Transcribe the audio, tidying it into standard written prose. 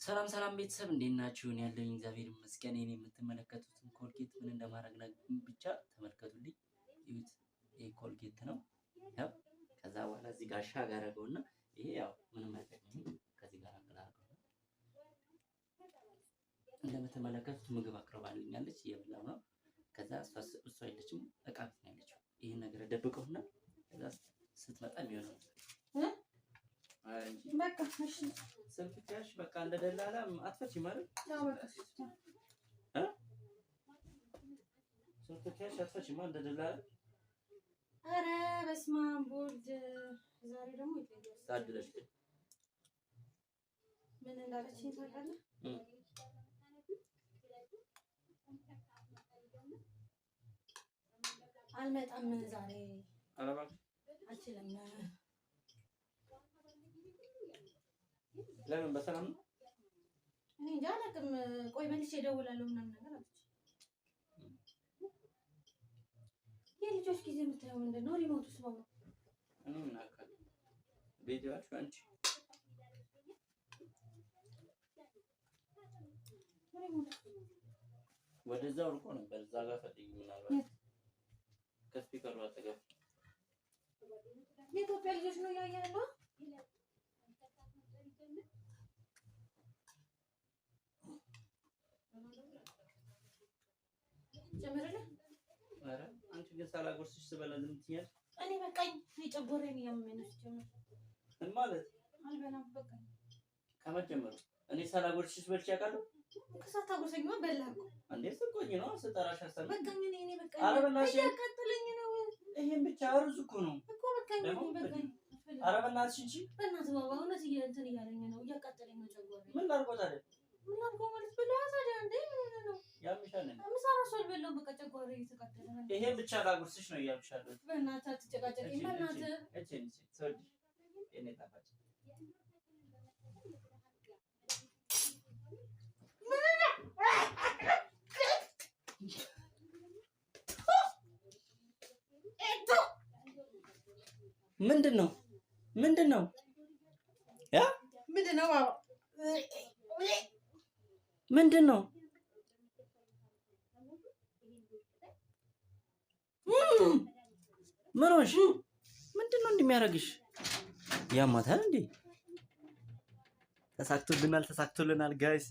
ሰላም ሰላም ቤተሰብ እንዴት ናችሁ? እኔ ያለኝ እግዚአብሔር ይመስገን። እኔ የምትመለከቱትን ኮልጌት ምን እንደማድረግ ብቻ ተመልከቱልኝ። ይሁት ይሄ ኮልጌት ነው። ያው ከዛ በኋላ እዚህ ጋር ሻግ አደረገውና ይሄ ያው ምንም አይጠቅምም። ከዚህ ጋር አቀላቀለው እንደምትመለከቱት ምግብ አቅርባልኛለች፣ እየበላሁ ነው። ከዛ እሷ የለችም እቃ ቤት ነው ያለችው። ይሄን ነገር ደብቀውና ከዛ ስትመጣ የሚሆነው በቃ እሺ ስልክሽ በቃ እንደ ደላላ አትፈቺ ማለት ነው። በቃ ስልክሽ አትፈቺ ማለት እንደ ደላላ። ኧረ በስመ አብ ወልድ። ዛሬ ደግሞ ታድለሽ ምን እንዳለችኝ ታውቃለህ? አልመጣም ዛሬ አልችልም። ለምን በሰላም ነው? እኔ እንጃ አላውቅም። ቆይ መልሼ እደውላለሁ ምናምን ነገር አለች። የልጆች ጊዜ የምታየው ምንድን ነው? ሪሞት ውስጥ ነው። እኔ ምን አውቃለሁ? ቪዲዮአችሁ አንቺ ወደዛው እኮ ነበር እዛ ጋር ፈልጊ ምናልባት ከስፒከሩ አጠገብ የኢትዮጵያ ልጆች ነው ያያለው። ጀመረልህ? ኧረ አንቺ ግን ሳላጎርስሽ ስበላ ዝም ትያለሽ። እኔ በቃኝ። የጨጎረኝ ያመመኝ ጀመረ ማለት አልበላም። በቃኝ ከመጀመሩ እኔ ሳላጎርስሽ በልቼ አውቃለሁ። ከሳታጎርሰኝማ በላህ እንዴ? ስቆኝ ነው ስጠራሽ አሰብ በቃኝ። እኔ በቃኝ። ኧረ በእናትሽ ያቃጥለኝ ነው። ይሄን ብቻ ሩዝ እኮ ነው እኮ በቃኝ። በቃኝ። ኧረ በእናትሽ እንጂ በእናትህ ባባ እውነት እንትን እያለኝ ነው። እያቃጠለኝ ነው ጨጎረኝ። ምን ላድርጎት አይደል? ምን ላድርጎ ማለት ብላ ታዲያ እንዴ ምን ነው ያምሻል እንዴ? ምሳራ ሶል በለው በቃ ጨጓራዬ እየተቃጠለ ነው። ይሄን ብቻ ላጉርስሽ ነው እያልኩሻለሁ። በእናትህ አትጨቃጨቅኝ። በእናትህ እቺ ሰውዲ እኔ ታፋጭ ምንድነው? ምንድነው? ያ ምንድነው? ባባ ምንድነው? ምን ሆንሽ? ምንድነው እንደሚያደርግሽ? ያማታል እንዴ? ተሳክቶልናል ጋይስ።